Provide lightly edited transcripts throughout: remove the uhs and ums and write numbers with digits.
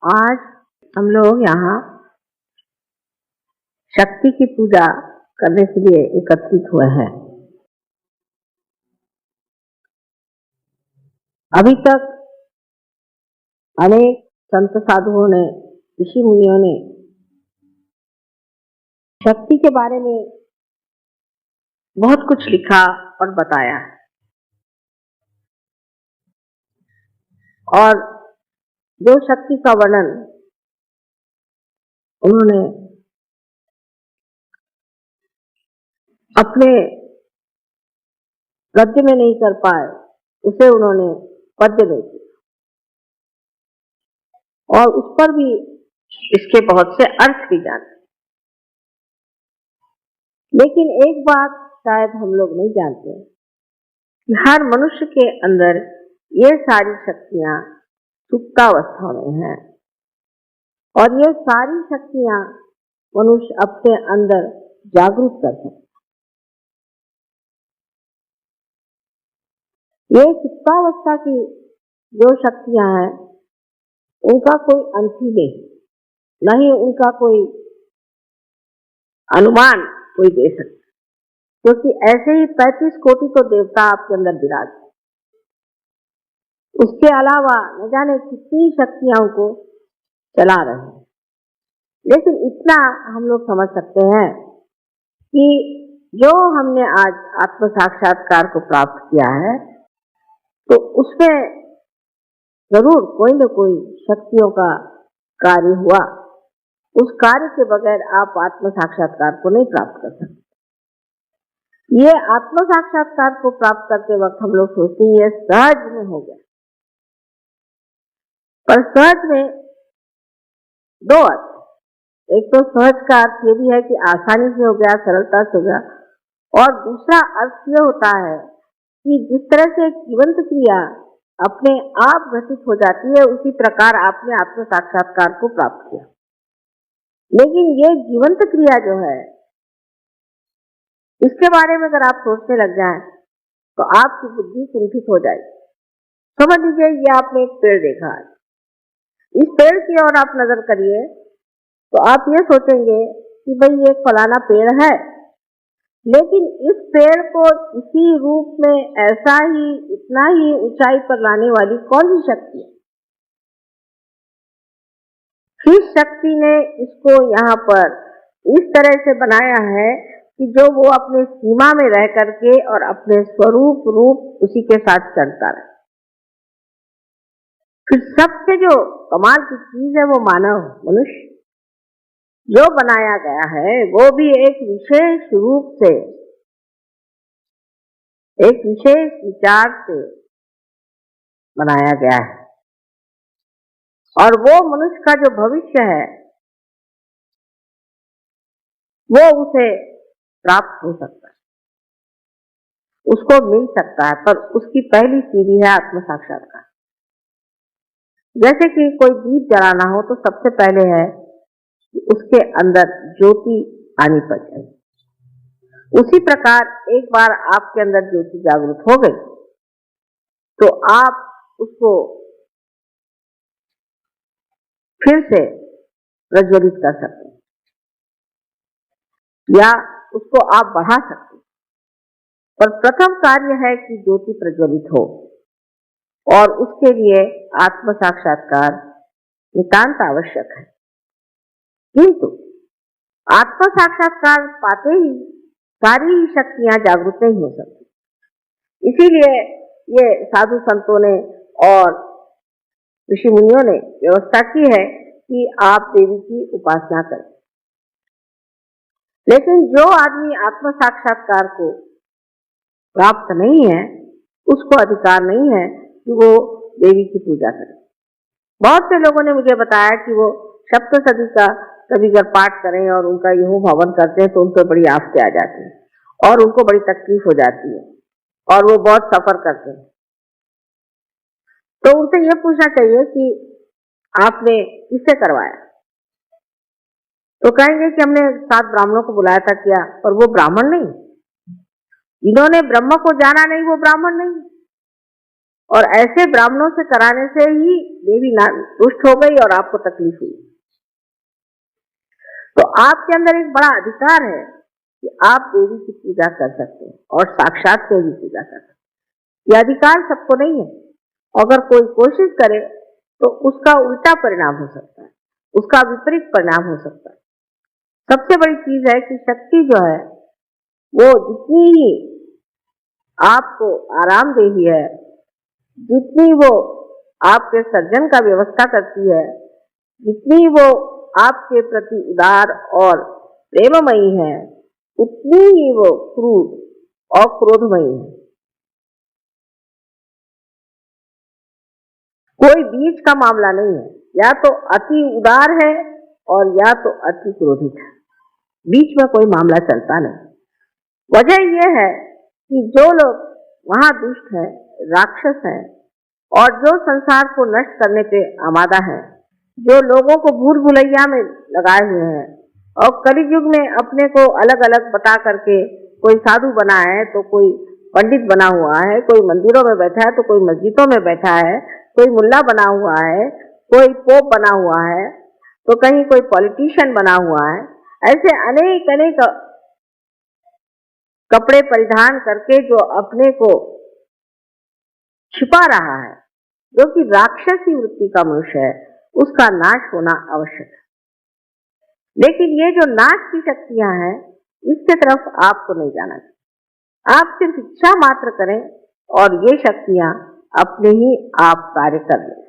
आज हम लोग यहाँ शक्ति की पूजा करने के लिए एकत्रित हुए हैं। अभी तक अनेक संत साधुओं ने, ऋषि मुनियों ने शक्ति के बारे में बहुत कुछ लिखा और बताया, और जो शक्ति का वर्णन उन्होंने अपने गद्य में नहीं कर पाए, उसे उन्होंने पद्य में किया, और उस पर भी इसके बहुत से अर्थ भी जाने। लेकिन एक बात शायद हम लोग नहीं जानते कि हर मनुष्य के अंदर ये सारी शक्तियां सुप्तावस्था में हैं, और ये सारी शक्तियां मनुष्य अपने अंदर जागरूक कर सकता है। ये सुप्तावस्था की जो शक्तियां हैं उनका कोई अंत ही नहीं, न ही उनका कोई अनुमान कोई दे सकता, क्योंकि ऐसे ही 35 कोटि तो देवता आपके अंदर विराज। उसके अलावा न जाने कितनी शक्तियां को चला रहे हैं। लेकिन इतना हम लोग समझ सकते हैं कि जो हमने आज आत्म साक्षात्कार को प्राप्त किया है, तो उसमें जरूर कोई न कोई शक्तियों का कार्य हुआ। उस कार्य के बगैर आप आत्म साक्षात्कार को नहीं प्राप्त कर सकते। ये आत्म साक्षात्कार को प्राप्त करते वक्त हम लोग सोचते हैं ये सहज में हो गया, पर सहज में दो अर्थ। एक तो सहज का अर्थ ये भी है कि आसानी से हो गया, सरलता से हो गया, और दूसरा अर्थ ये होता है कि जिस तरह से जीवंत क्रिया अपने आप घटित हो जाती है, उसी प्रकार आपने आत्म साक्षात्कार को प्राप्त किया। लेकिन ये जीवंत क्रिया जो है, इसके बारे में अगर आप सोचने लग जाएं तो आपकी बुद्धि कुंठित हो जाएगी। समझ लीजिए ये आपने एक पेड़ देखा है, इस पेड़ की ओर आप नजर करिए तो आप ये सोचेंगे कि भाई ये फलाना पेड़ है, लेकिन इस पेड़ को इसी रूप में ऐसा ही इतना ही ऊंचाई पर लाने वाली कौन सी शक्ति है? किस शक्ति ने इसको यहाँ पर इस तरह से बनाया है कि जो वो अपने सीमा में रह करके और अपने स्वरूप रूप उसी के साथ चलता रहे। फिर सबसे जो कमाल की चीज है वो मानव मनुष्य जो बनाया गया है, वो भी एक विशेष रूप से, एक विशेष विचार से बनाया गया है, और वो मनुष्य का जो भविष्य है वो उसे प्राप्त हो सकता है, उसको मिल सकता है, पर उसकी पहली सीढ़ी है आत्म साक्षात्कार। जैसे कि कोई दीप जलाना हो तो सबसे पहले है कि उसके अंदर ज्योति आनी पड़े। उसी प्रकार एक बार आपके अंदर ज्योति जागृत हो गई तो आप उसको फिर से प्रज्वलित कर सकते हैं, या उसको आप बढ़ा सकते हैं। पर प्रथम कार्य है कि ज्योति प्रज्वलित हो, और उसके लिए आत्म साक्षात्कार नितांत आवश्यक है। किंतु आत्म साक्षात्कार पाते ही सारी शक्तियां जागृत नहीं हो सकती। इसीलिए ये साधु संतों ने और ऋषि मुनियों ने व्यवस्था की है कि आप देवी की उपासना करें। लेकिन जो आदमी आत्म साक्षात्कार को प्राप्त नहीं है, उसको अधिकार नहीं है कि वो देवी की पूजा करे। बहुत से लोगों ने मुझे बताया कि वो सप्तशती का कभी अगर पाठ करें और उनका यूं हवन करते हैं तो उन पर बड़ी आफतें आ जाती है और उनको बड़ी तकलीफ हो जाती है और वो बहुत सफर करते हैं। तो उनसे ये पूछना चाहिए कि आपने किससे करवाया? तो कहेंगे कि हमने 7 ब्राह्मणों को बुलाया था किया, पर वो ब्राह्मण नहीं, इन्होंने ब्रह्म को जाना नहीं, वो ब्राह्मण नहीं, और ऐसे ब्राह्मणों से कराने से ही देवी रुष्ट हो गई और आपको तकलीफ हुई। तो आपके अंदर एक बड़ा अधिकार है कि आप देवी की पूजा कर सकते हैं और साक्षात से भी पूजा कर सकते हैं। यह अधिकार सबको नहीं है। अगर कोई कोशिश करे तो उसका उल्टा परिणाम हो सकता है, उसका विपरीत परिणाम हो सकता है। सबसे बड़ी चीज है कि शक्ति जो है वो जितनी ही आपको आरामदेही है, जितनी वो आपके सर्जन का व्यवस्था करती है, जितनी वो आपके प्रति उदार और प्रेममयी है, उतनी ही वो क्रूर और क्रोधमयी है। कोई बीच का मामला नहीं है, या तो अति उदार है और या तो अति क्रोधित है, बीच में कोई मामला चलता नहीं। वजह यह है कि जो लोग वहां दुष्ट है, राक्षस है और जो संसार को नष्ट करने पे आमादा है, जो लोगों को भूल भुलैया में लगाए हुए हैं और कलयुग में अपने को अलग अलग बता करके कोई साधु बना है तो कोई पंडित बना हुआ है, कोई मंदिरों में बैठा है तो कोई मस्जिदों में बैठा है, कोई मुल्ला बना हुआ है, कोई पोप बना हुआ है, तो कहीं कोई पॉलिटिशियन बना हुआ है। ऐसे अनेक अनेक कपड़े परिधान करके जो अपने को छिपा रहा है, जो कि राक्षसी वृत्ति का मनुष्य है, उसका नाश होना आवश्यक है। लेकिन ये जो नाश की शक्तियां हैं, इसके तरफ आपको नहीं जाना चाहिए। आप सिर्फ इच्छा मात्र करें और ये शक्तियां अपने ही आप कार्य कर लें।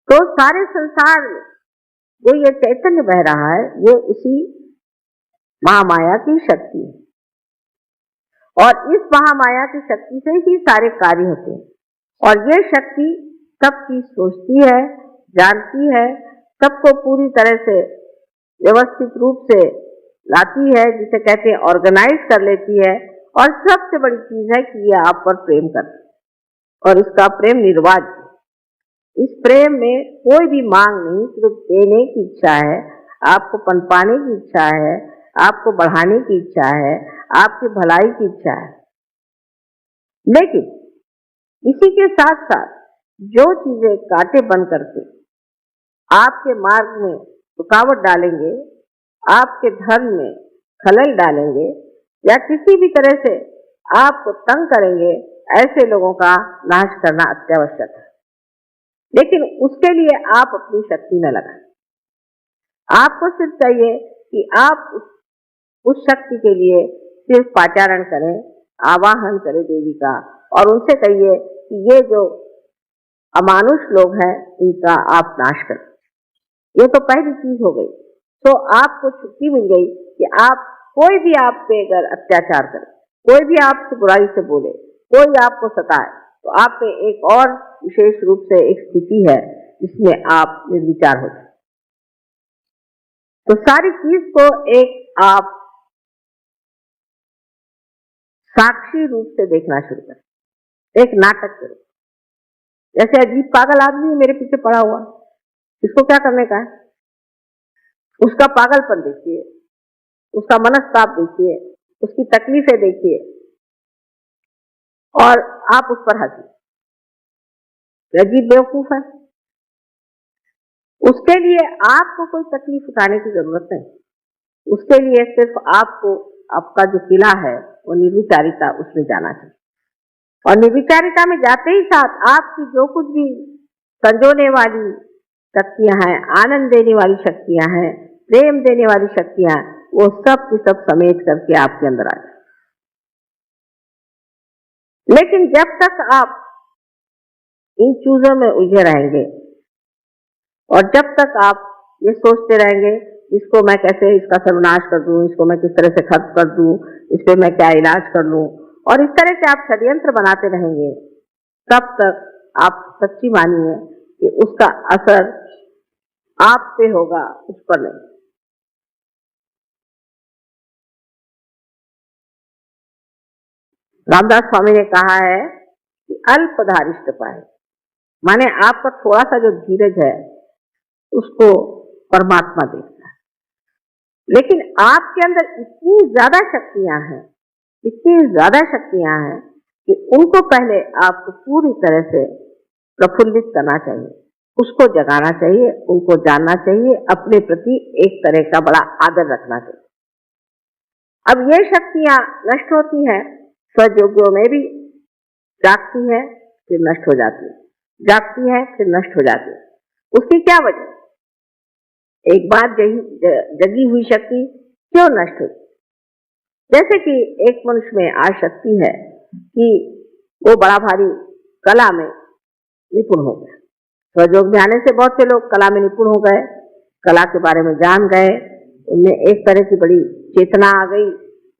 तो सारे संसार में जो ये चैतन्य बह रहा है, ये उसी महामाया की शक्ति है और इस महामाया की शक्ति से ही सारे कार्य होते हैं। और ये शक्ति सबकी सोचती है, जानती है, सबको पूरी तरह से व्यवस्थित रूप से लाती है, जिसे कहते हैं ऑर्गेनाइज कर लेती है। और सबसे बड़ी चीज है कि ये आप पर प्रेम करती है और इसका प्रेम निर्वाज्य। इस प्रेम में कोई भी मांग नहीं, सिर्फ देने की इच्छा है, आपको पनपाने की इच्छा है, आपको बढ़ाने की इच्छा है, आपकी भलाई की इच्छा है। लेकिन इसी के साथ साथ जो चीजें कांटे बन करके आपके मार्ग में रुकावट डालेंगे, आपके धर्म में खलल डालेंगे या किसी भी तरह से आपको तंग करेंगे, ऐसे लोगों का नाश करना अत्यावश्यक है। लेकिन उसके लिए आप अपनी शक्ति न लगाएं। आपको सिर्फ चाहिए कि आप उस शक्ति के लिए सिर्फ पाचारण करें, आवाहन करें देवी का, और उनसे कहिए कि ये जो अमानुष लोग हैं, इनका आप नाश करें। ये तो पहली चीज हो गई। तो आपको छुट्टी मिल गई कि आप कोई भी आप पे अगर अत्याचार करे, कोई भी आपसे बुराई से बोले, कोई आपको सताए, तो आप पे एक और विशेष रूप से एक स्थिति है जिसमें आप निर्विचार हो जाए। तो सारी चीज को एक आप साक्षी रूप से देखना शुरू करें, एक नाटक करें। जैसे अजीब पागल आदमी मेरे पीछे पड़ा हुआ, इसको क्या करने का है? उसका पागलपन देखिए, उसका मनस्ताप देखिए, उसकी तकलीफें देखिए और आप उस पर हंसिए। अजीब बेवकूफ है। उसके लिए आपको कोई तकलीफ उठाने की जरूरत नहीं। उसके लिए सिर्फ आपको आपका जो किला है वो निर्विचारिता, उसमें जाना चाहिए। और निर्विचारिता में जाते ही साथ आपकी जो कुछ भी संजोने वाली शक्तियां हैं, आनंद देने वाली शक्तियां हैं, प्रेम देने वाली शक्तियां, वो सब की सब समेट करके आपके अंदर आ जाए। लेकिन जब तक आप इन चीजों में उलझे रहेंगे और जब तक आप ये सोचते रहेंगे इसको मैं कैसे इसका सर्वनाश कर दूं, इसको मैं किस तरह से खत्म कर दूं, इस पे मैं क्या इलाज कर लूं, और इस तरह से आप षड्यंत्र बनाते रहेंगे, तब तक आप सच्ची मानिए कि उसका असर आप पे होगा, उस पर नहीं। रामदास स्वामी ने कहा है कि अल्पधारिष्ट पाए, माने आपका थोड़ा सा जो धीरज है उसको परमात्मा देखता है। लेकिन आपके अंदर इतनी ज्यादा शक्तियां हैं, इतनी ज्यादा शक्तियां हैं कि उनको पहले आपको पूरी तरह से प्रफुल्लित करना चाहिए, उसको जगाना चाहिए, उनको जानना चाहिए, अपने प्रति एक तरह का बड़ा आदर रखना चाहिए। अब ये शक्तियां नष्ट होती हैं, स्वयोगियों में भी जागती है फिर नष्ट हो जाती है, जागती है फिर नष्ट हो जाती है। उसकी क्या वजह? एक बार जगी हुई शक्ति क्यों नष्ट हुई? जैसे कि एक मनुष्य में आज शक्ति है कि वो बड़ा भारी कला में निपुण हो गया। स्वयोग में आने से बहुत से लोग कला में निपुण हो गए, कला के बारे में जान गए, उनमें एक तरह की बड़ी चेतना आ गई,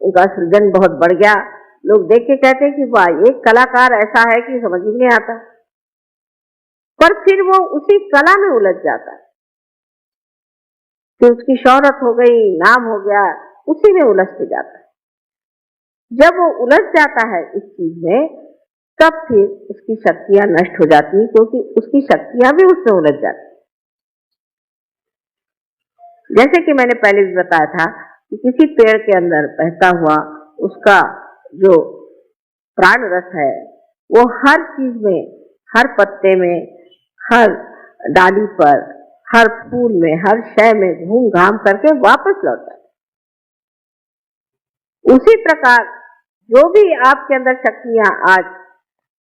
उनका सृजन बहुत बढ़ गया। लोग देख के कहते हैं कि वाह, एक कलाकार ऐसा है कि समझ ही नहीं आता। पर फिर वो उसी कला में उलझ जाता है, फिर उसकी शोहरत हो गई, नाम हो गया, उसी में उलझते जाता है। जब वो उलझ जाता है इस चीज में, तब फिर उसकी शक्तियां नष्ट हो जाती हैं, क्योंकि उसकी शक्तियां भी उसमें उलझ जाती हैं। जैसे कि मैंने पहले भी बताया था कि किसी पेड़ के अंदर बहता हुआ उसका जो प्राण रस है, वो हर चीज में, हर पत्ते में, हर डाली पर, हर फूल में, हर शय में घूम घाम करके वापस लौटा है। उसी प्रकार जो भी आपके अंदर शक्तियां आज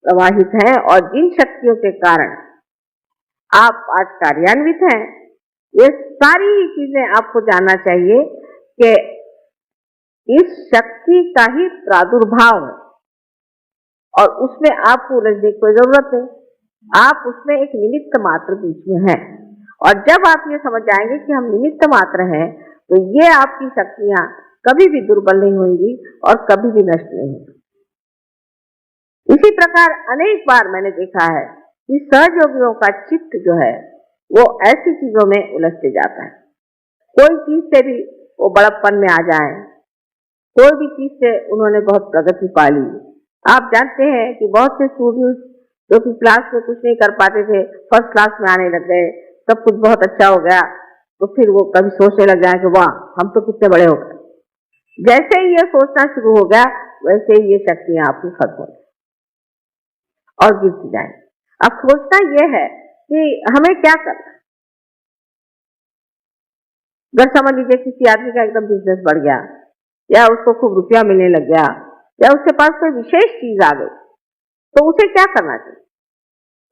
प्रवाहित हैं और जिन शक्तियों के कारण आप आज कार्यान्वित हैं, ये सारी चीजें आपको जानना चाहिए कि इस शक्ति का ही प्रादुर्भाव है और उसमें आपको उलझने की कोई जरूरत नहीं। आप उसमें एक निमित्त मात्र बीच में हैं, और जब आप ये समझ जाएंगे कि हम निमित्त मात्र हैं, तो ये आपकी शक्तियां कभी भी दुर्बल नहीं होंगी और कभी भी नष्ट नहीं होंगी। इसी प्रकार अनेक बार मैंने देखा है कि सहयोगियों का चित्त जो है वो ऐसी चीजों में उलझते जाता है। कोई चीज से भी वो बड़प्पन में आ जाए, कोई भी चीज से उन्होंने बहुत प्रगति पा ली। आप जानते हैं कि बहुत से स्टूडेंट्स जो कि क्लास में कुछ नहीं कर पाते थे, फर्स्ट क्लास में आने लग गए, सब कुछ बहुत अच्छा हो गया, तो फिर वो कभी सोचने लग जाए कि वाह, हम तो कितने बड़े हो गए। जैसे ही ये सोचना शुरू हो गया, वैसे ही ये शक्तियां आपकी खत्म हो गई और गिरती जाए। अब सोचना यह है कि हमें क्या करना है। अगर समझ लीजिए किसी आदमी का एकदम बिजनेस बढ़ गया, या उसको खूब रुपया मिलने लग गया, या उसके पास कोई विशेष चीज आ गई, तो उसे क्या करना चाहिए?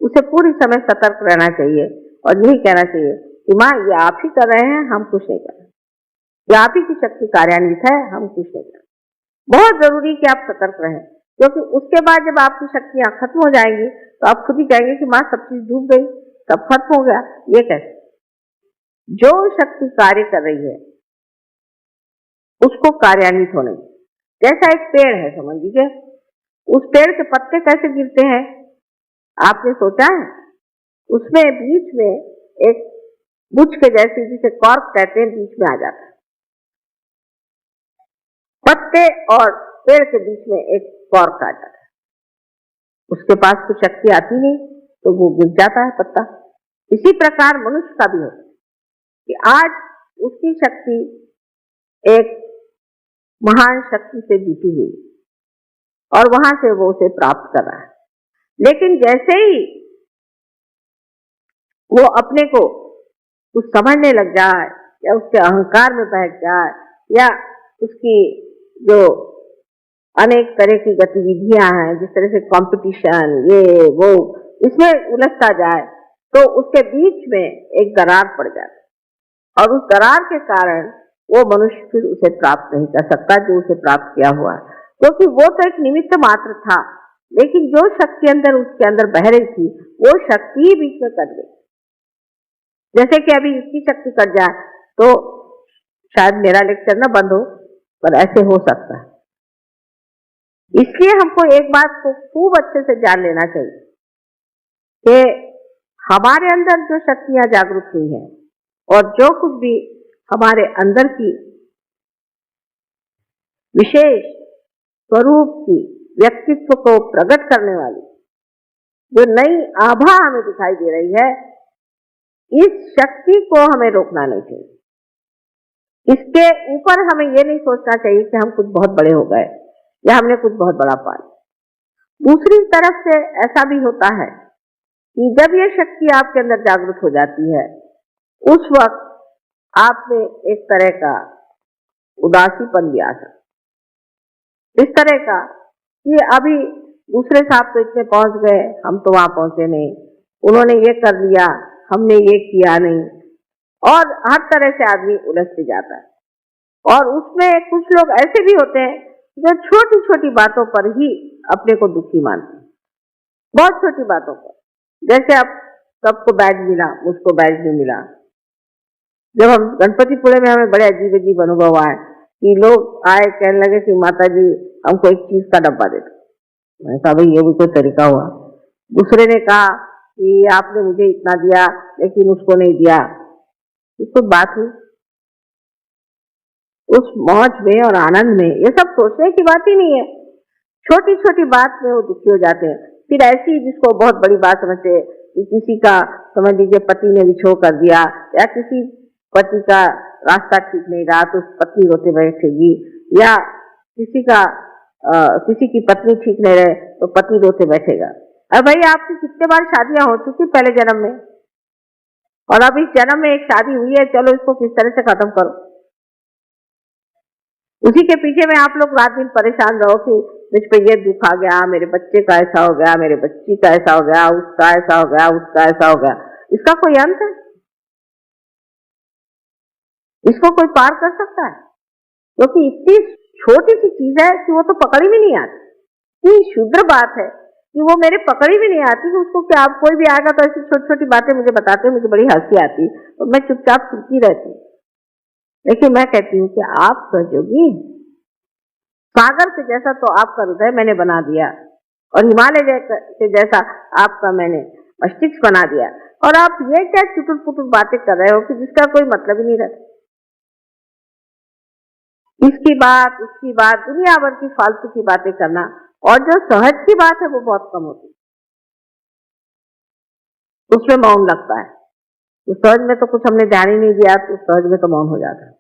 उसे पूरी समय सतर्क रहना चाहिए और यही कहना चाहिए कि माँ, ये आप ही कर रहे हैं, हम कुछ नहीं कर रहे, ये आप ही की शक्ति कार्यान्वित है, हम कुछ नहीं कर रहे। बहुत जरूरी कि आप सतर्क रहें, क्योंकि उसके बाद जब आपकी शक्तियां खत्म हो जाएंगी तो आप खुद ही कहेंगे कि माँ, सब चीज डूब गई, सब खत्म हो गया। ये कैसे? जो शक्ति कार्य कर रही है उसको कार्यान्वित होने। जैसा एक पेड़ है, समझ लीजिए, उस पेड़ के पत्ते कैसे गिरते हैं, आपने सोचा है? उसमें बीच में एक बुच के जैसी, जिसे कॉर्क कहते हैं, बीच में आ जाता है। पत्ते और पेड़ के बीच में एक कॉर्क आ जाता है, उसके पास कुछ शक्ति आती नहीं तो वो गिर जाता है पत्ता। इसी प्रकार मनुष्य का भी होता है कि आज उसकी शक्ति एक महान शक्ति से जीती हुई और वहां से वो उसे प्राप्त कर रहा है, लेकिन जैसे ही वो अपने को कुछ समझने लग जाए, या उसके अहंकार में बह जाए, या उसकी जो अनेक तरह की गतिविधियां हैं, जिस तरह से कंपटीशन, ये वो, इसमें उलझता जाए, तो उसके बीच में एक दरार पड़ जाती है, और उस दरार के कारण वो मनुष्य फिर उसे प्राप्त नहीं कर सकता जो उसे प्राप्त किया हुआ है, क्योंकि वो तो एक निमित्त मात्र था, लेकिन जो शक्ति अंदर उसके अंदर बह रही थी, वो शक्ति ही बीच में कट गई। जैसे कि अभी इसकी शक्ति कट जाए तो शायद मेरा लेक्चर ना बंद हो, पर ऐसे हो सकता है। इसलिए हमको एक बात को खूब अच्छे से जान लेना चाहिए कि हमारे अंदर जो शक्तियां जागृत हुई हैं और जो कुछ भी हमारे अंदर की विशेष स्वरूप की व्यक्तित्व को प्रकट करने वाली जो नई आभा हमें दिखाई दे रही है, इस शक्ति को हमें रोकना नहीं चाहिए। इसके ऊपर हमें ये नहीं सोचना चाहिए कि हम कुछ बहुत बड़े हो गए या हमने कुछ बहुत बड़ा पा लिया। दूसरी तरफ से ऐसा भी होता है कि जब ये शक्ति आपके अंदर जागृत हो जाती है, उस वक्त आप में एक तरह का उदासीपन भी आ सकता है, इस तरह का कि अभी दूसरे साहब तो इतने पहुंच गए, हम तो वहां पहुंचे नहीं, उन्होंने ये कर लिया, हमने ये किया नहीं, और हर तरह से आदमी उलझते जाता है। और उसमें कुछ लोग ऐसे भी होते हैं जो छोटी छोटी बातों पर ही अपने को दुखी मानते हैं, बहुत छोटी बातों पर। जैसे अब सबको बैग मिला, मुझको बैग नहीं मिला। जब हम गणपतिपुरे में, हमें बड़े अजीब अजीब अनुभव आए कि लोग आए कहने लगे कि माता जी हमको एक चीज का डब्बा दे दो। मैंने कहा भाई ये भी कोई तरीका हुआ। दूसरे ने कहा कि आपने मुझे इतना दिया लेकिन उसको नहीं दिया। इसको बात हुई उस मौज में और आनंद में, ये सब सोचने की बात ही नहीं है। छोटी छोटी बात में वो दुखी हो जाते हैं। फिर ऐसी जिसको बहुत बड़ी बात समझते हैं कि किसी का, समझ लीजिए पति ने विछोह कर दिया, या किसी पति का रास्ता ठीक नहीं रहा तो पत्नी रोते बैठेगी, या किसी का किसी की पत्नी ठीक नहीं रहे तो पति रोते बैठेगा। अब भाई आपकी कितने बार शादियां हो चुकी पहले जन्म में, और अब इस जन्म में एक शादी हुई है, चलो इसको किस तरह से खत्म करो। उसी के पीछे में आप लोग रात दिन परेशान रहो कि मुझ पे ये दुख आ गया, मेरे बच्चे का ऐसा हो गया, मेरे बच्ची का ऐसा हो गया, उसका ऐसा हो गया, उसका ऐसा हो गया। इसका कोई अंत है? इसको कोई पार कर सकता है? क्योंकि इतनी छोटी सी चीज है कि वो तो पकड़ी भी नहीं आती। इतनी शुद्र बात है कि वो मेरे पकड़ी भी नहीं आती कि उसको, क्या आप कोई भी आएगा तो ऐसी छोटी छोटी बातें मुझे बताते, मुझे बड़ी हंसी आती और मैं चुपचाप सुनती रहती। लेकिन मैं कहती हूँ कि आप सहयोगी, सागर के जैसा तो आपका हृदय मैंने बना दिया, और हिमालय के जैसा आपका मैंने मस्तिष्क बना दिया, और आप ये क्या चुटुट पुटुट बातें कर रहे हो कि जिसका कोई मतलब ही नहीं रहता। इसकी बात उसकी बात, दुनिया भर की फालतू की बातें करना, और जो सहज की बात है वो बहुत कम होती, उसमें मौन लगता है। तो सहज में तो कुछ हमने ध्यान ही नहीं दिया, तो सहज में तो मौन हो जाता है।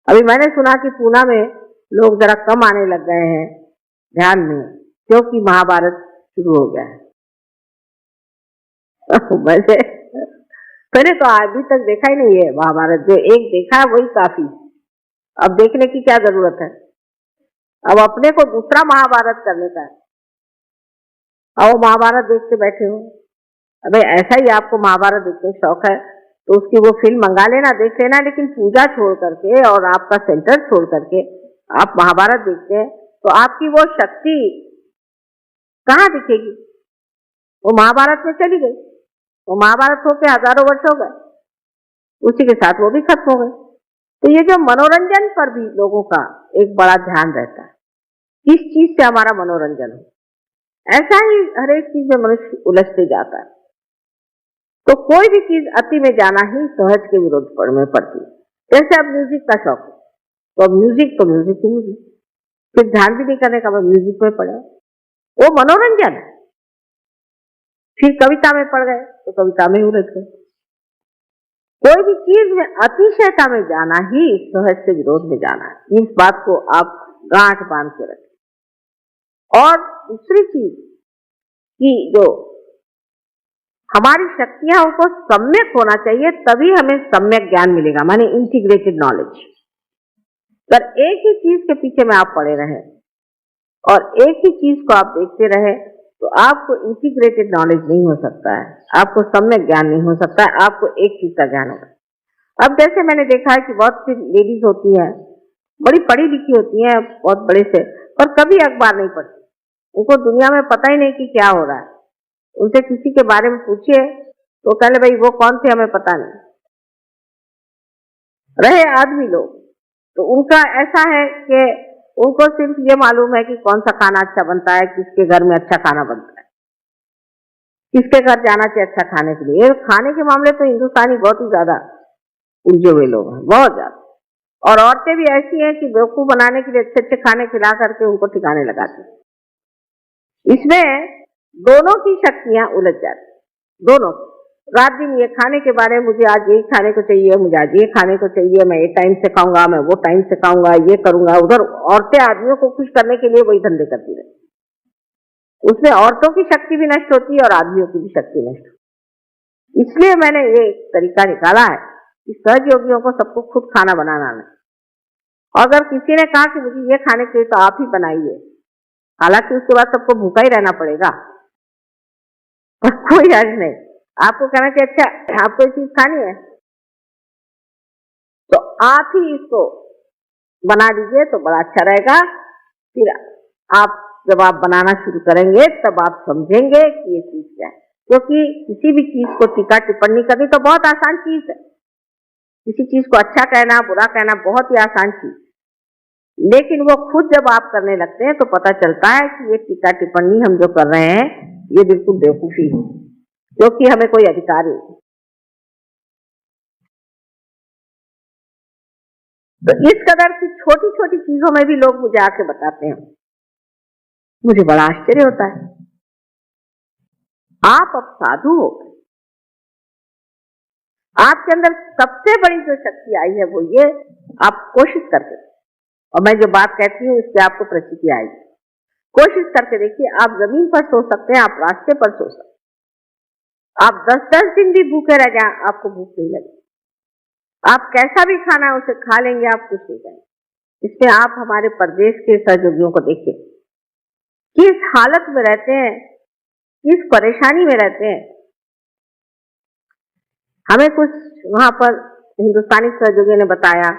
अभी मैंने सुना कि पूना में लोग जरा कम आने लग गए हैं ध्यान में, क्योंकि महाभारत शुरू हो गया है। मैंने तो अभी तक देखा ही नहीं है महाभारत, जो एक देखा है वही काफी, अब देखने की क्या जरूरत है। अब अपने को दूसरा महाभारत करने का है, और वो महाभारत देखते बैठे हो। अबे ऐसा ही आपको महाभारत देखने का शौक है तो उसकी वो फिल्म मंगा लेना, देख लेना, लेकिन पूजा छोड़ करके और आपका सेंटर छोड़ करके आप महाभारत देखते हैं तो आपकी वो शक्ति कहाँ दिखेगी? वो महाभारत में चली गई। वो महाभारत होके हजारों वर्ष हो गए, उसी के साथ वो भी खत्म हो गए। तो ये जो मनोरंजन पर भी लोगों का एक बड़ा ध्यान रहता है, किस चीज से हमारा मनोरंजन हो, ऐसा ही हर एक चीज में मनुष्य उलझते जाता है। तो कोई भी चीज अति में जाना ही सहज के विरोध में पड़ती है। जैसे अब म्यूजिक का शौक है तो म्यूजिक तो म्यूजिक ही म्यूजिक, फिर ध्यान भी नहीं करने का, म्यूजिक में पड़े, वो मनोरंजन है। फिर कविता में पड़ गए तो कविता में उलझ गए। कोई भी चीज में अतिशयता में जाना ही सहज से विरोध में जाना है। इस बात को आप गांठ बांध के रखें। और दूसरी चीज कि जो हमारी शक्तियां, उनको सम्यक होना चाहिए, तभी हमें सम्यक ज्ञान मिलेगा, माने इंटीग्रेटेड नॉलेज। पर एक ही चीज के पीछे में आप पड़े रहे और एक ही चीज को आप देखते रहे तो आपको इंटीग्रेटेड नॉलेज नहीं हो सकता है, आपको सम्यक ज्ञान नहीं हो सकता है, आपको एक चीज का ज्ञान होगा। अब जैसे मैंने देखा है कि बहुत सी लेडीज होती हैं, बड़ी पढ़ी लिखी होती हैं, बहुत बड़े से, पर कभी अखबार नहीं पढ़ती, उनको दुनिया में पता ही नहीं कि क्या हो रहा है। उनसे किसी के बारे में पूछिए तो कहले भाई वो कौन थे हमें पता नहीं। रहे आदमी लोग तो उनका ऐसा है कि उनको सिर्फ ये मालूम है कि कौन सा खाना अच्छा बनता है, किसके घर में अच्छा खाना बनता है, किसके घर जाना चाहिए अच्छा खाने के लिए। खाने के मामले तो हिंदुस्तानी बहुत ही ज्यादा उलझे हुए लोग हैं, बहुत ज्यादा। और औरतें भी ऐसी हैं कि बेवकूफ बनाने के लिए अच्छे अच्छे खाने खिला करके उनको ठिकाने लगाते हैं। इसमें दोनों की शक्तियां उलझ जाती, दोनों। रात दिन ये खाने के बारे में, मुझे आज यही खाने को चाहिए, मुझे आज ये खाने को चाहिए, मैं ये टाइम से खाऊंगा, मैं वो टाइम से खाऊंगा, ये करूंगा। उधर औरतें आदमियों को खुश करने के लिए वही धंधे करती रहे। उसमें औरतों की शक्ति भी नष्ट होती है और आदमियों की भी शक्ति नष्ट होती है। इसलिए मैंने ये तरीका निकाला है कि सहयोगियों को सबको खुद खाना बनाना है। अगर किसी ने कहा कि मुझे ये खाने के लिए तो आप ही बनाइए, हालांकि उसके बाद सबको भूखा ही रहना पड़ेगा, पर कोई हर्ज नहीं। आपको कहना कि अच्छा आपको ये चीज खानी है तो आप ही इसको बना दीजिए तो बड़ा अच्छा रहेगा। फिर आप जब आप बनाना शुरू करेंगे तब आप समझेंगे कि ये चीज क्या है। क्योंकि किसी भी चीज को टीका टिप्पणी करनी तो बहुत आसान चीज है। किसी चीज को अच्छा कहना बुरा कहना बहुत ही आसान चीज, लेकिन वो खुद जब आप करने लगते हैं तो पता चलता है कि ये टीका टिप्पणी हम जो कर रहे हैं ये बिल्कुल बेवकूफी है, क्योंकि हमें कोई अधिकार नहीं। तो इस कदर की छोटी छोटी चीजों में भी लोग मुझे आके बताते हैं, मुझे बड़ा आश्चर्य होता है। आप अब साधु हो गए, आपके अंदर सबसे बड़ी जो शक्ति आई है वो ये, आप कोशिश करके, और मैं जो बात कहती हूँ इससे आपको प्रचिति आएगी, कोशिश करके देखिए। आप जमीन पर सो सकते हैं, आप रास्ते पर सो सकते हैं, आप 10-10 दिन भी भूखे रह जाए आपको भूख नहीं लगेगी। आप कैसा भी खाना है उसे खा लेंगे, आप कुछ नहीं करेंगे। इसमें आप हमारे प्रदेश के सहयोगियों को देखिए, किस हालत में रहते हैं, किस परेशानी में रहते हैं। हमें कुछ वहां पर हिंदुस्तानी सहयोगियों ने बताया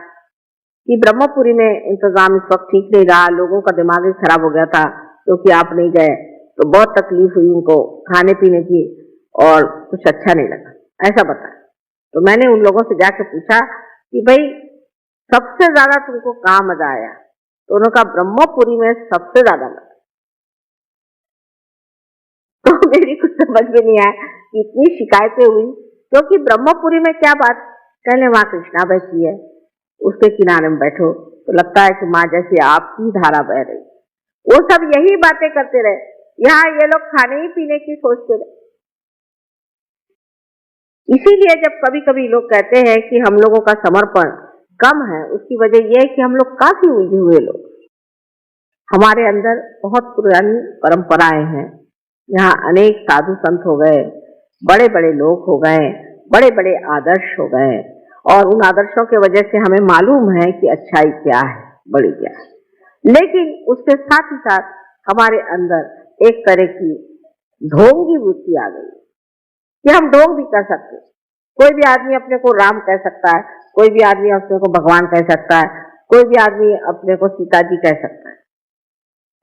कि ब्रह्मपुरी में इंतजाम इस वक्त ठीक नहीं रहा, लोगों का दिमाग ही खराब हो गया था क्योंकि आप नहीं गए तो बहुत तकलीफ हुई उनको खाने पीने की और कुछ अच्छा नहीं लगा, ऐसा बताया। तो मैंने उन लोगों से जाके पूछा कि भाई सबसे ज्यादा तुमको कहाँ मजा आया? तो उन्होंने कहा ब्रह्मपुरी में सबसे ज्यादा मजा। तो मेरी कुछ समझ में नहीं आया कि इतनी शिकायतें हुई, क्योंकि ब्रह्मपुरी में क्या बात, कहने माँ कृष्णा बैठी है, उसके किनारे में बैठो तो लगता है कि माँ जैसे आपकी धारा बह रही। वो सब यही बातें करते रहे, यहाँ ये लोग खाने ही पीने की सोचते रहे। इसीलिए जब कभी कभी लोग कहते हैं कि हम लोगों का समर्पण कम है, उसकी वजह यह है कि हम लोग काफी उलझे हुए लोग, हमारे अंदर बहुत पुरानी परंपराएं हैं। यहाँ अनेक साधु संत हो गए, बड़े बड़े लोग हो गए, बड़े बड़े आदर्श हो गए, और उन आदर्शों की वजह से हमें मालूम है कि अच्छाई क्या है, बड़ी क्या है। लेकिन उसके साथ ही साथ हमारे अंदर एक तरह की ढोंगी वृत्ति आ गई कि हम ढोंग भी कर सकते। कोई भी आदमी अपने को राम कह सकता है, कोई भी आदमी अपने को भगवान कह सकता है, कोई भी आदमी अपने को सीता जी कह सकता है।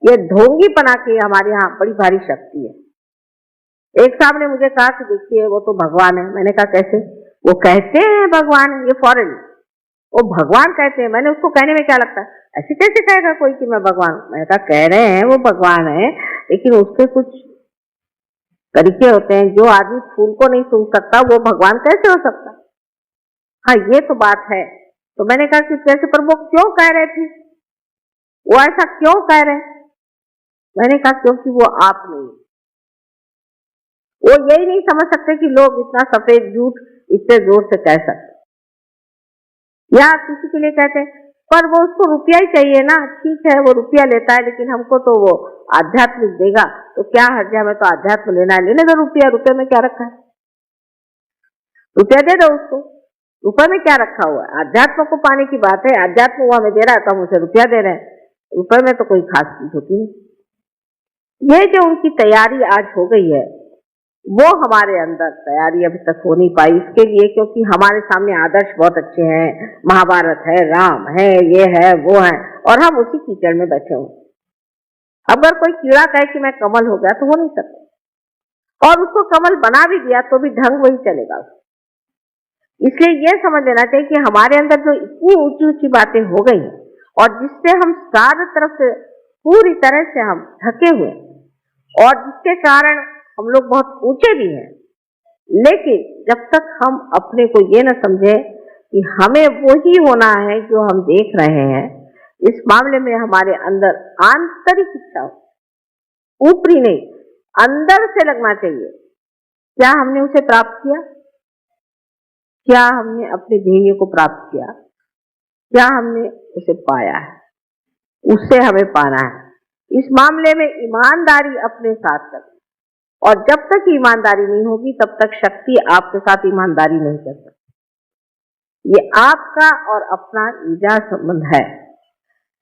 ये ढोंगी पना की हमारे यहाँ बड़ी भारी शक्ति है। एक साहब ने मुझे कहा कि देखिए वो तो भगवान है। मैंने कहा कैसे? वो कहते हैं भगवान, ये फॉरेन, वो भगवान कहते हैं। मैंने उसको कहने में क्या लगता है, ऐसे कैसे कहेगा कोई कि मैं भगवान? मैंने कहा कह रहे हैं वो भगवान है, लेकिन उसके कुछ तरीके होते हैं। जो आदमी फूल को नहीं सूंघ सकता वो भगवान कैसे हो सकता? हाँ ये तो बात है। तो मैंने कहा कि कैसे, पर वो क्यों कह रहे थे, वो ऐसा क्यों कह रहे? मैंने कहा क्योंकि वो आप नहीं, वो यही नहीं समझ सकते कि लोग इतना सफेद झूठ इतने जोर से कह सकते। या किसी के लिए कहते हैं पर वो उसको रुपया ही चाहिए ना, ठीक है वो रुपया लेता है, लेकिन हमको तो वो आध्यात्मिक देगा, तो क्या हर्ज है, हमें तो आध्यात्म लेना है, लेने दो रुपया, रुपये में क्या रखा है, रुपया दे दो उसको, रुपये में क्या रखा हुआ है? आध्यात्म को पाने की बात है, आध्यात्म वो हमें दे रहा है तो हम उसे रुपया दे रहे हैं, रुपये में तो कोई खास चीज होती नहीं। ये जो उनकी तैयारी आज हो गई है, वो हमारे अंदर तैयारी अभी तक हो नहीं पाई। इसके लिए क्योंकि हमारे सामने आदर्श बहुत अच्छे हैं, महाभारत है, राम है, ये है, वो है, और हम उसी कीचड़ में बैठे हुए। अगर कोई कीड़ा कहे कि मैं कमल हो गया तो हो नहीं सकता, और उसको कमल बना भी दिया तो भी ढंग वही चलेगा। इसलिए ये समझ लेना चाहिए कि हमारे अंदर जो इतनी ऊंची ऊंची बातें हो गई हैं, और जिससे हम चारों तरफ से पूरी तरह से हम ढके हुए, और जिसके कारण हम लोग बहुत ऊंचे भी हैं, लेकिन जब तक हम अपने को ये न समझे कि हमें वो ही होना है जो हम देख रहे हैं, इस मामले में हमारे अंदर आंतरिक इच्छा, ऊपरी नहीं, अंदर से लगना चाहिए। क्या हमने उसे प्राप्त किया? क्या हमने अपने ध्येय को प्राप्त किया? क्या हमने उसे पाया है? उससे हमें पाना है। इस मामले में ईमानदारी अपने साथ करें, और जब तक ईमानदारी नहीं होगी तब तक शक्ति आपके साथ ईमानदारी नहीं कर सकती। ये आपका और अपना ईजा संबंध है।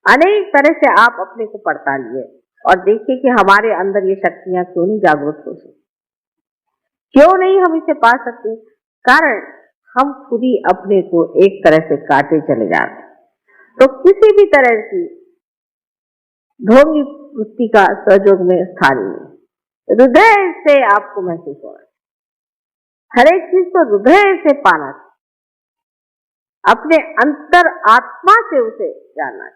अनेक तरह से आप अपने को पड़तालिए और देखिए कि हमारे अंदर ये शक्तियां क्यों नहीं जागृत हो सकती, क्यों नहीं हम इसे पा सकते। कारण हम खुद ही अपने को एक तरह से काटे चले जाते। तो किसी भी तरह की ढोंगी वृत्ति का सहयोग में स्थान नहीं। हृदय से आपको महसूस हो रहा है, हर एक चीज को हृदय से पाना, अपने अंतर आत्मा से उसे जानना।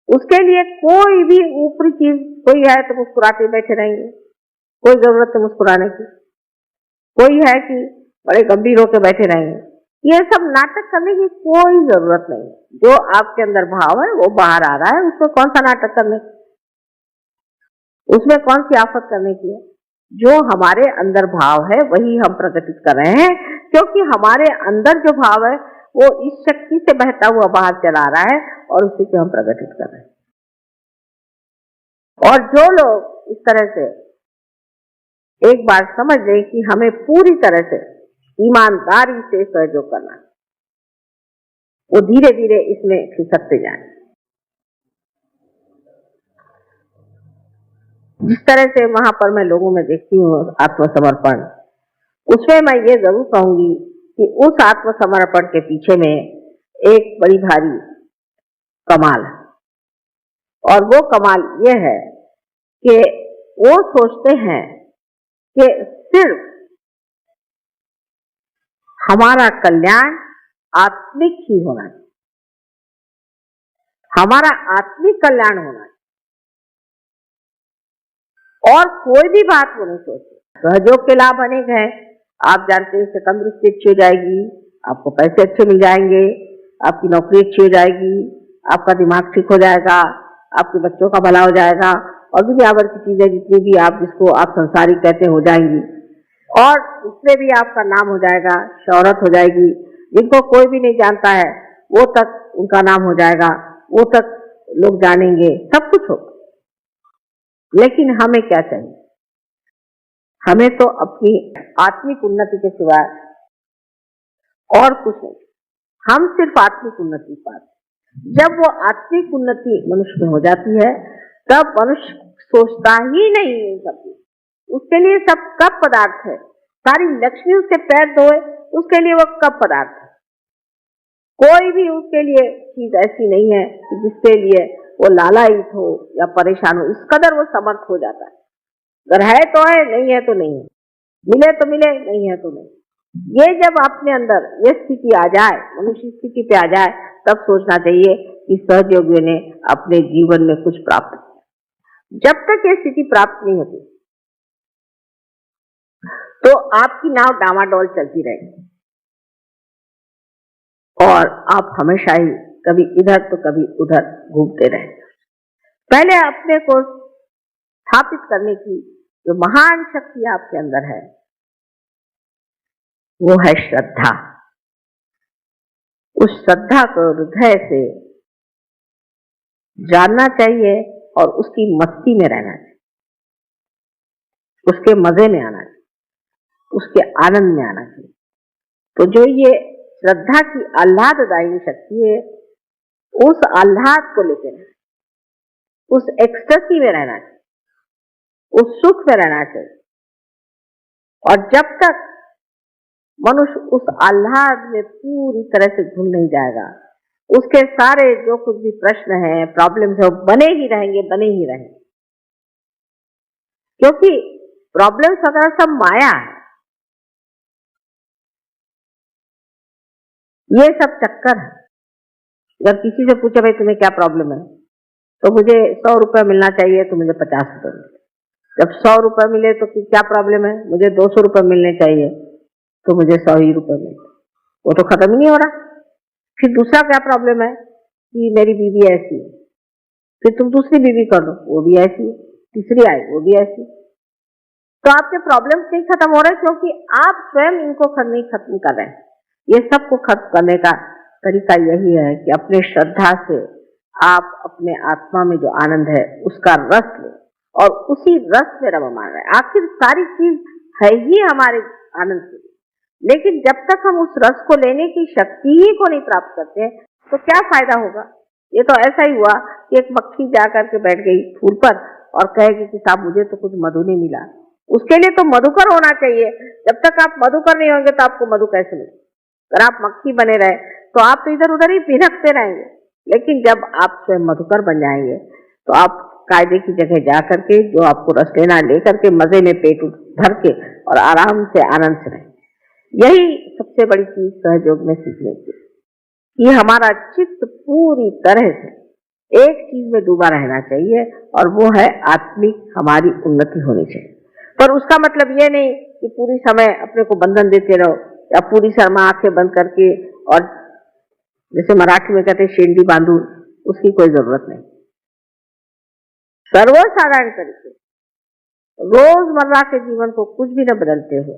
उसके लिए कोई भी ऊपरी चीज कोई है तो मुस्कुराते बैठे रहेंगे, कोई जरूरत है मुस्कुराने की, कोई है कि बड़े गंभीर होकर बैठे रहेंगे। ये सब नाटक करने की कोई जरूरत नहीं। जो आपके अंदर भाव है वो बाहर आ रहा है, उसको कौन सा नाटक करने, उसमें कौन सी आफत करने की है। जो हमारे अंदर भाव है वही हम प्रकटित कर रहे हैं, क्योंकि हमारे अंदर जो भाव है वो इस शक्ति से बहता हुआ बाहर चला रहा है और उसी को हम प्रकटित कर रहे हैं। और जो लोग इस तरह से एक बार समझ लें कि हमें पूरी तरह से ईमानदारी से सहयोग करना, वो धीरे धीरे इसमें खिसकते जाए। जिस तरह से वहां पर मैं लोगों में देखती हूँ आत्मसमर्पण, उसमें मैं ये जरूर कहूंगी कि उस आत्मसमर्पण के पीछे में एक बड़ी भारी कमाल है। और वो कमाल ये है कि वो सोचते हैं कि सिर्फ हमारा कल्याण आत्मिक ही होना चाहिए, हमारा आत्मिक कल्याण होना चाहिए, और कोई भी बात वो नहीं सोचते। सहयोग के लाभ अनेक हैं। आप जानते हैं इससे तंदुरुस्ती अच्छी हो जाएगी, आपको पैसे अच्छे मिल जाएंगे, आपकी नौकरी अच्छी हो जाएगी, आपका दिमाग ठीक हो जाएगा, आपके बच्चों का भला हो जाएगा, और दुनिया भर की चीजें जितनी भी आप जिसको आप संसारिक कहते हो जाएंगी, और उसमें भी आपका नाम हो जाएगा, शोहरत हो जाएगी। जिनको कोई भी नहीं जानता है वो तक उनका नाम हो जाएगा, वो तक लोग जानेंगे, सब कुछ होगा। लेकिन हमें क्या चाहिए? हमें तो अपनी आत्मिक उन्नति के सिवाय और कुछ नहीं। हम सिर्फ आत्मिक उन्नति पाते। जब वो आत्मिक उन्नति मनुष्य में हो जाती है तब मनुष्य सोचता ही नहीं है सब, उसके लिए सब कप पदार्थ है। सारी लक्ष्मी उसके पैर धोए उसके लिए वो कप पदार्थ है। कोई भी उसके लिए चीज ऐसी नहीं है कि जिसके लिए वो लालायित हो या परेशान हो। इस कदर वो समर्थ हो जाता है। अगर है तो है, नहीं है तो नहीं है, मिले तो मिले, नहीं है तो नहीं। ये जब अपने अंदर ये स्थिति आ जाए, मनुष्य स्थिति पे आ जाए, तब सोचना चाहिए कि सहयोगियों ने अपने जीवन में कुछ प्राप्त किया। जब तक ये स्थिति प्राप्त नहीं होती तो आपकी नाव डामाडोल चलती रहेगी और आप हमेशा ही कभी इधर तो कभी उधर घूमते रहे। पहले अपने को स्थापित करने की जो महान शक्ति आपके अंदर है वो है श्रद्धा। उस श्रद्धा को हृदय से जानना चाहिए और उसकी मस्ती में रहना चाहिए, उसके मजे में आना चाहिए, उसके आनंद में आना चाहिए। तो जो ये श्रद्धा की आह्लाददायी शक्ति है, उस आह्लाद को लेकर रहना, उस एक्सटेसी में रहना चाहिए, उस सुख में रहना चाहिए। और जब तक मनुष्य उस आह्लाद में पूरी तरह से घुल नहीं जाएगा, उसके सारे जो कुछ भी प्रश्न हैं, प्रॉब्लम्स है, बने ही रहेंगे, बने ही रहेंगे। क्योंकि प्रॉब्लम्स वगैरह सब माया है, ये सब चक्कर है। जब किसी से पूछे भाई तुम्हें क्या प्रॉब्लम है, तो मुझे 100 रुपए मिलना चाहिए तो मुझे 50 रुपए मिले। जब 100 रुपए मिले तो क्या प्रॉब्लम है, मुझे 200 रुपए मिलने चाहिए तो मुझे 100 ही रुपए मिले। वो तो खत्म ही नहीं हो रहा। फिर दूसरा क्या प्रॉब्लम है कि मेरी बीवी ऐसी है, फिर तुम दूसरी बीवी कर लो, वो भी ऐसी है, तीसरी आई वो भी ऐसी। तो आपके प्रॉब्लम्स नहीं खत्म हो रहे क्योंकि आप स्वयं इनको नहीं खत्म कर रहे हैं। ये सबको खत्म करने का तरीका यही है कि अपने श्रद्धा से आप अपने आत्मा में जो आनंद है उसका रस लें और उसी रस में रममान रहे। आखिर सारी चीज है ही हमारे आनंद के लिए, लेकिन जब तक हम उस रस को लेने की शक्ति ही को नहीं प्राप्त करते हैं तो क्या फायदा होगा। ये तो ऐसा ही हुआ कि एक मक्खी जा करके बैठ गई फूल पर और कहेगी कि साहब मुझे तो कुछ मधु नहीं मिला। उसके लिए तो मधुकर होना चाहिए। जब तक आप मधुकर नहीं होंगे तो आपको मधु कैसे मिले। अगर आप मक्खी बने रहे तो आप तो इधर उधर ही भिनकते रहेंगे, लेकिन जब आप स्वयं मधुकर बन जाएंगे तो आप कायदे की जगह जा करके जो आपको रस लेना लेकर के मजे में पेट भर के और आराम से आनंद से रहें। यही सबसे बड़ी चीज सहयोग में सीखने की, कि हमारा चित्त पूरी तरह से एक चीज में डूबा रहना चाहिए और वो है आत्मिक हमारी उन्नति होनी चाहिए। पर उसका मतलब ये नहीं कि पूरी समय अपने को बंधन देते रहो या पूरी समय आंखें बंद करके और जैसे मराठी में कहते हैं शेंडी बांधू, उसकी कोई जरूरत नहीं। सर्वसाधारण तरीके रोजमर्रा के जीवन को कुछ भी न बदलते हुए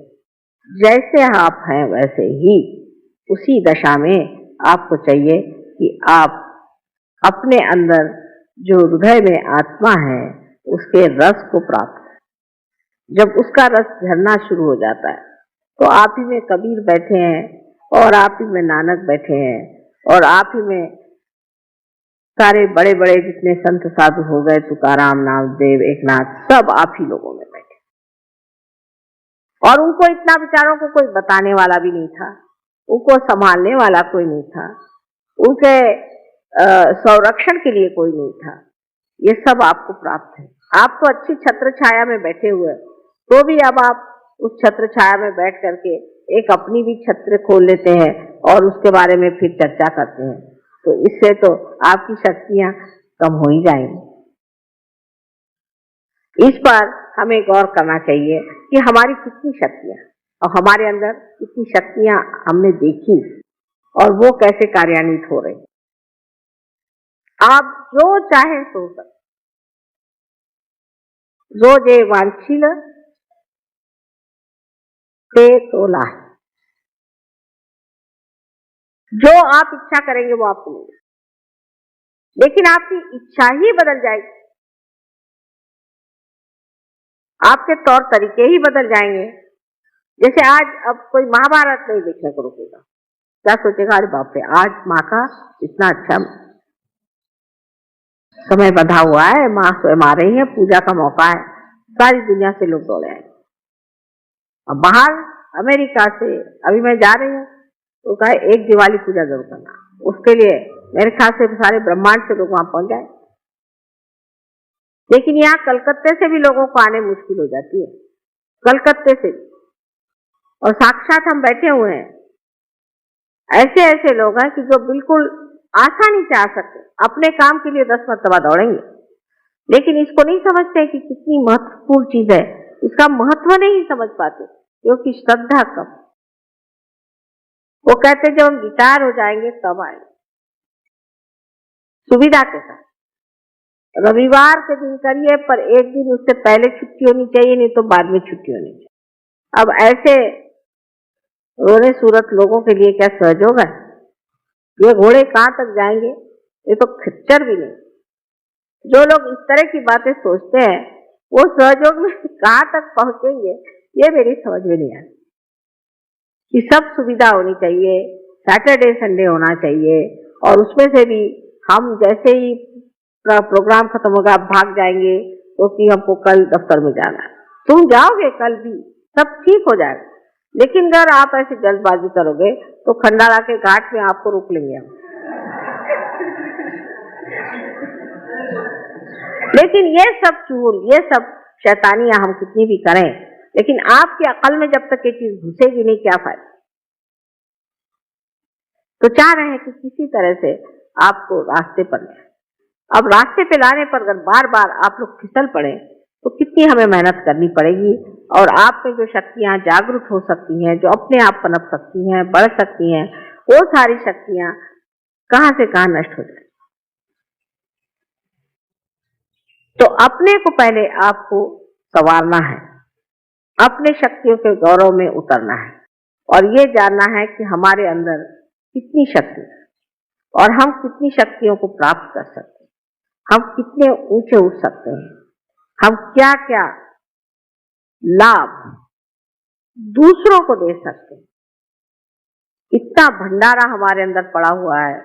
जैसे आप हैं वैसे ही उसी दशा में आपको चाहिए कि आप अपने अंदर जो हृदय में आत्मा है उसके रस को प्राप्त करें। जब उसका रस झरना शुरू हो जाता है तो आप ही में कबीर बैठे हैं और आप ही में नानक बैठे हैं और आप ही में सारे बड़े बड़े जितने संत साधु हो गए, तुकाराम, नामदेव, एकनाथ, सब आप ही लोगों में बैठे। और उनको इतना विचारों को कोई बताने वाला भी नहीं था, उनको संभालने वाला कोई नहीं था, उनके संरक्षण के लिए कोई नहीं था। ये सब आपको प्राप्त है। आप तो अच्छी छत्र छाया में बैठे हुए, तो भी अब आप उस छत्र छाया में बैठ करके एक अपनी भी छत्र खोल लेते हैं और उसके बारे में फिर चर्चा करते हैं, तो इससे तो आपकी शक्तियां कम हो ही जाएंगी। इस पर हमें गौर करना चाहिए कि हमारी कितनी शक्तियां और हमारे अंदर कितनी शक्तियां हमने देखी और वो कैसे कार्यान्वित हो रही। आप जो चाहे सो सकते, जो जे वांछिल ते तोला, जो आप इच्छा करेंगे वो आपको मिलेगा, लेकिन आपकी इच्छा ही बदल जाएगी, आपके तौर तरीके ही बदल जाएंगे। जैसे आज अब कोई महाभारत नहीं देखने को रुकेगा, क्या सोचेगा, अरे बाप रे आज माँ का इतना अच्छा समय बंधा हुआ है, माँ स्वयं आ रही है, पूजा का मौका है, सारी दुनिया से लोग दौड़े आए। अब बाहर अमेरिका से अभी मैं जा रही हूँ तो कहा एक दिवाली पूजा जरूर करना, उसके लिए मेरे ख्याल से सारे ब्रह्मांड से लोग वहां पहुंच जाए। लेकिन यहाँ कलकत्ते से भी लोगों को आने मुश्किल हो जाती है, कलकत्ते से। और साक्षात हम बैठे हुए हैं, ऐसे ऐसे लोग हैं कि जो बिल्कुल आसानी से आ सकते, अपने काम के लिए 10 मरतबा दौड़ेंगे, लेकिन इसको नहीं समझते कि कितनी महत्वपूर्ण चीज है, इसका महत्व नहीं समझ पाते क्योंकि श्रद्धा कम। वो कहते जब हम रिटायर हो जाएंगे तब आएंगे, सुविधा के साथ। रविवार के दिन करिए, पर एक दिन उससे पहले छुट्टी होनी चाहिए, नहीं तो बाद में छुट्टी होनी चाहिए। अब ऐसे रोने सूरत लोगों के लिए क्या सहयोग है? ये घोड़े कहाँ तक जाएंगे, ये तो खच्चर भी नहीं। जो लोग इस तरह की बातें सोचते हैं वो सहयोग में कहाँ तक पहुंचेंगे, ये मेरी समझ में नहीं आती। कि सब सुविधा होनी चाहिए, सैटरडे संडे होना चाहिए, और उसमें से भी हम जैसे ही प्रोग्राम खत्म होगा भाग जाएंगे क्योंकि हमको कल दफ्तर में जाना है। तुम जाओगे कल भी, सब ठीक हो जाएगा, लेकिन अगर आप ऐसे जल्दबाजी करोगे तो खंडाला के घाट में आपको रोक लेंगे हम। लेकिन ये सब चूल, ये सब शैतानियां हम कितनी भी करें, लेकिन आपकी अकल में जब तक ये चीज घुसेगी नहीं, क्या फायदा। तो चाह रहे हैं कि किसी तरह से आपको रास्ते पर ले। अब रास्ते पे लाने पर अगर बार बार आप लोग फिसल पड़े तो कितनी हमें मेहनत करनी पड़ेगी, और आप में जो शक्तियां जागरूक हो सकती हैं, जो अपने आप पनप सकती हैं, बढ़ सकती हैं, वो सारी शक्तियां कहां से कहां नष्ट हो जाए। तो अपने को पहले आपको संवारना है, अपने शक्तियों के गौरव में उतरना है, और ये जानना है कि हमारे अंदर कितनी शक्ति है। और हम कितनी शक्तियों को प्राप्त कर सकते हैं, हम कितने ऊंचे उठ सकते हैं, हम क्या क्या लाभ दूसरों को दे सकते हैं। इतना भंडारा हमारे अंदर पड़ा हुआ है,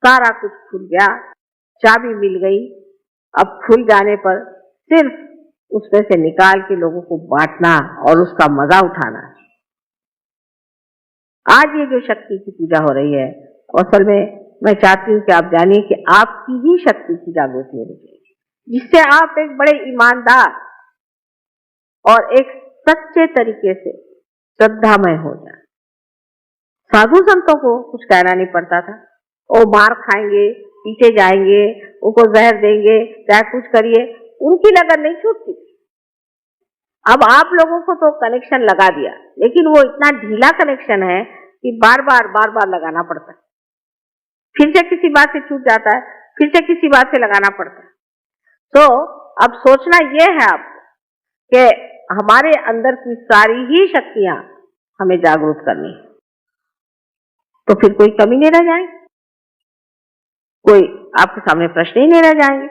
सारा कुछ खुल गया, चाबी मिल गई। अब खुल जाने पर सिर्फ उसमें से निकाल के लोगों को बांटना और उसका मजा उठाना। आज ये जो शक्ति की पूजा हो रही है, असल में मैं चाहती हूँ कि आप जानिए कि आपकी ही शक्ति की जागृति होनी चाहिए, जिससे आप एक बड़े ईमानदार और एक सच्चे तरीके से श्रद्धामय हो जाए। साधु संतों को कुछ कहना नहीं पड़ता था, वो मार खाएंगे, पीछे जाएंगे, उनको जहर देंगे, चाहे कुछ करिए, उनकी लगन नहीं छूटती। अब आप लोगों को तो कनेक्शन लगा दिया, लेकिन वो इतना ढीला कनेक्शन है कि बार बार लगाना पड़ता है। फिर से किसी बात से छूट जाता है, फिर से किसी बात से लगाना पड़ता है। तो अब सोचना ये है आपको कि हमारे अंदर की सारी ही शक्तियां हमें जागरूक करनी है, तो फिर कोई कमी नहीं रह जाएगी, कोई आपके सामने प्रश्न ही नहीं रह जाएंगे।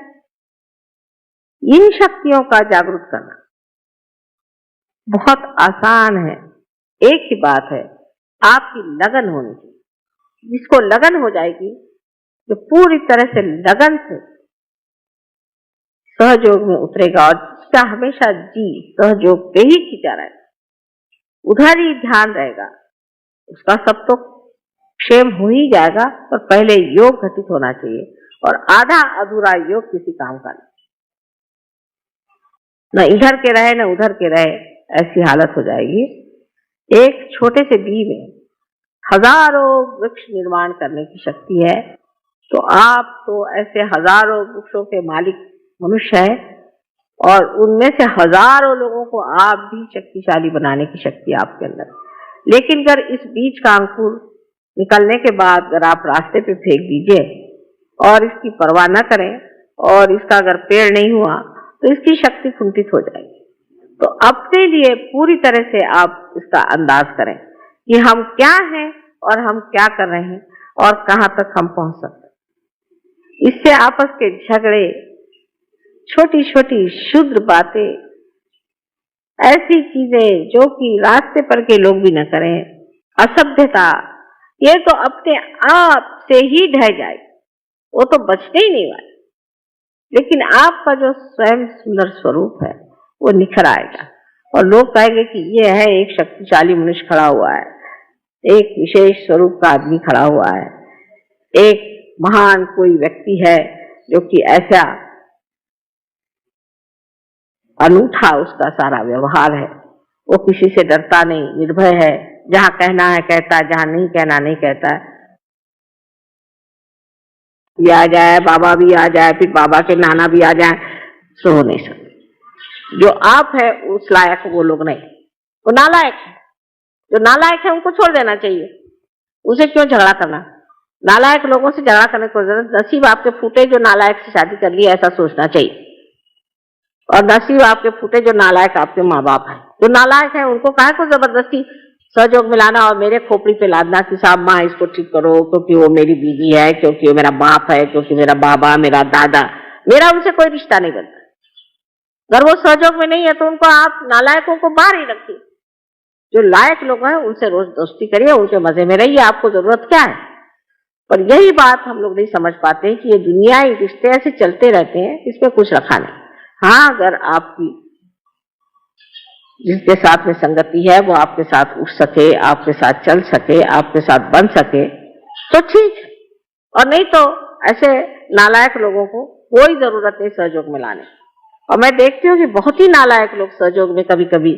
इन शक्तियों का जागरूक करना बहुत आसान है। एक ही बात है, आपकी लगन होनी चाहिए। जिसको लगन हो जाएगी, जो पूरी तरह से लगन से सहयोग में उतरेगा और जिसका हमेशा जी सहयोग पे ही खींचा रहेगा, उधर ही ध्यान रहेगा, उसका सब तो क्षेम हो ही जाएगा। पर पहले योग घटित होना चाहिए, और आधा अधूरा योग किसी काम का नहीं, न इधर के रहे न उधर के रहे, ऐसी हालत हो जाएगी। एक छोटे से बीज में हजारों वृक्ष निर्माण करने की शक्ति है, तो आप तो ऐसे हजारों वृक्षों के मालिक मनुष्य है, और उनमें से हजारों लोगों को आप भी शक्तिशाली बनाने की शक्ति आपके अंदर। लेकिन अगर इस बीज का अंकुर निकलने के बाद अगर आप रास्ते पे फेंक दीजिए और इसकी परवाह न करें, और इसका अगर पेड़ नहीं हुआ, तो इसकी शक्ति कुंठित हो जाएगी। तो अपने लिए पूरी तरह से आप इसका अंदाज करें कि हम क्या हैं और हम क्या कर रहे हैं और कहां तक हम पहुंच सकते हैं। इससे आपस के झगड़े, छोटी छोटी क्षुद्र बातें, ऐसी चीजें जो कि रास्ते पर के लोग भी न करें, असभ्यता, ये तो अपने आप से ही ढह जाए, वो तो बचने ही नहीं वाले। लेकिन आपका जो स्वयं सुंदर स्वरूप है वो निखर आएगा, और लोग कहेंगे कि ये है एक शक्तिशाली मनुष्य खड़ा हुआ है, एक विशेष स्वरूप का आदमी खड़ा हुआ है, एक महान कोई व्यक्ति है जो कि ऐसा अनूठा उसका सारा व्यवहार है, वो किसी से डरता नहीं, निर्भय है, जहां कहना है कहता है, जहां नहीं कहना नहीं कहता है। ये आ जाए, बाबा भी आ जाए, फिर बाबा के नाना भी आ जाए, सो हो नहीं सकते। जो आप है उस लायक वो लोग नहीं, वो नालायक है। जो नालायक है उनको छोड़ देना चाहिए, उसे क्यों झगड़ा करना। नालायक लोगों से झगड़ा करने को जरूरत, नसीब आपके फूटे जो नालायक से शादी कर ली, ऐसा सोचना चाहिए। और नसीब आपके फूटे जो नालायक आपके माँ बाप है। जो नालायक है उनको काहे को जबरदस्ती सहयोग मिलाना और मेरे खोपड़ी पे लादना कि साहब माँ इसको ठीक करो, क्योंकि वो मेरी बीवी है, क्योंकि वो मेरा बाप है, क्योंकि मेरा बाबा, मेरा दादा। मेरा उनसे कोई रिश्ता नहीं बनता। अगर वो सहयोग में नहीं है तो उनको आप नालायकों को बाहर ही रखिए। जो लायक लोग हैं उनसे रोज दोस्ती करिए, उनके मजे में रहिए, आपको जरूरत क्या है। पर यही बात हम लोग नहीं समझ पाते कि ये दुनिया, ये रिश्ते ऐसे चलते रहते हैं, इसमें कुछ रखा नहीं। हाँ, अगर आपकी जिसके साथ में संगति है वो आपके साथ उठ सके, आपके साथ चल सके, आपके साथ बन सके तो ठीक है, और नहीं तो ऐसे नालायक लोगों को कोई जरूरत नहीं सहयोग में लाने। और मैं देखती हूँ कि बहुत ही नालायक लोग सहयोग में कभी कभी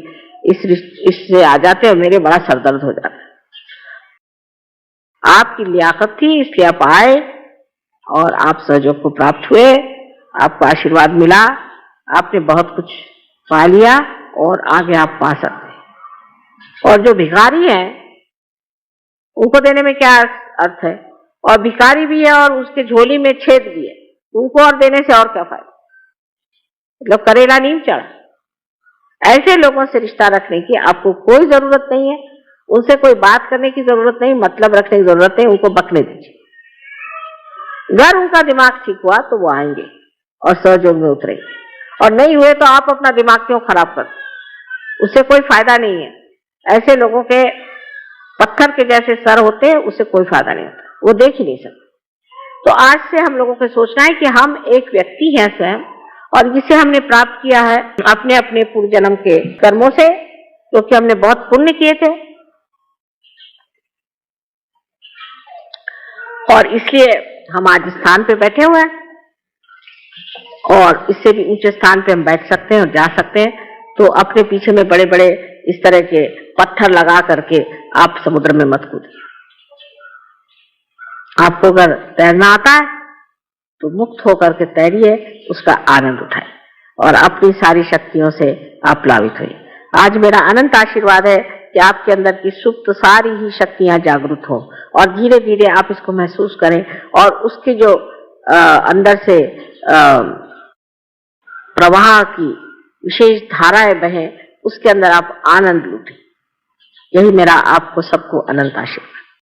इससे आ जाते हैं और मेरे बड़ा सरदर्द हो जाता है। आपकी लियाकत थी इसलिए आप आए और आप सहयोग को प्राप्त हुए, आपको आशीर्वाद मिला, आपने बहुत कुछ पा लिया और आगे आप पा सकते हैं। और जो भिखारी है उनको देने में क्या अर्थ है, और भिखारी भी है और उसके झोली में छेद भी है, उनको और देने से और क्या फायदा। मतलब करेला नीम चढ़ा। ऐसे लोगों से रिश्ता रखने की आपको कोई जरूरत नहीं है, उनसे कोई बात करने की जरूरत नहीं, मतलब रखने की जरूरत नहीं, उनको बकने दीजिए। अगर उनका दिमाग ठीक हुआ तो वो आएंगे और सहयोग में उतरेंगे, और नहीं हुए तो आप अपना दिमाग क्यों खराब कर, उससे कोई फायदा नहीं है। ऐसे लोगों के पत्थर के जैसे सर होते हैं, उससे कोई फायदा नहीं होता, वो देख ही नहीं सकते। तो आज से हम लोगों को सोचना है कि हम एक व्यक्ति हैं स्वयं, और जिसे हमने प्राप्त किया है अपने अपने पूर्व जन्म के कर्मों से, क्योंकि हमने बहुत पुण्य किए थे, और इसलिए हम आज स्थान पे बैठे हुए हैं, और इससे भी ऊंचे स्थान पे हम बैठ सकते हैं और जा सकते हैं। तो अपने पीछे में बड़े बड़े इस तरह के पत्थर लगा करके आप समुद्र में मत कूदिए। आपको अगर तैरना आता है तो मुक्त होकर के तैरिए, उसका आनंद उठाइए और अपनी सारी शक्तियों से आप प्लावित होइए। आज मेरा अनंत आशीर्वाद है कि आपके अंदर की सुप्त सारी ही शक्तियां जागृत हो, और धीरे धीरे आप इसको महसूस करें, और उसके जो अंदर से प्रवाह की विशेष धाराएं बहें, उसके अंदर आप आनंद लूटें। यही मेरा आपको सबको अनंत आशीर्वाद।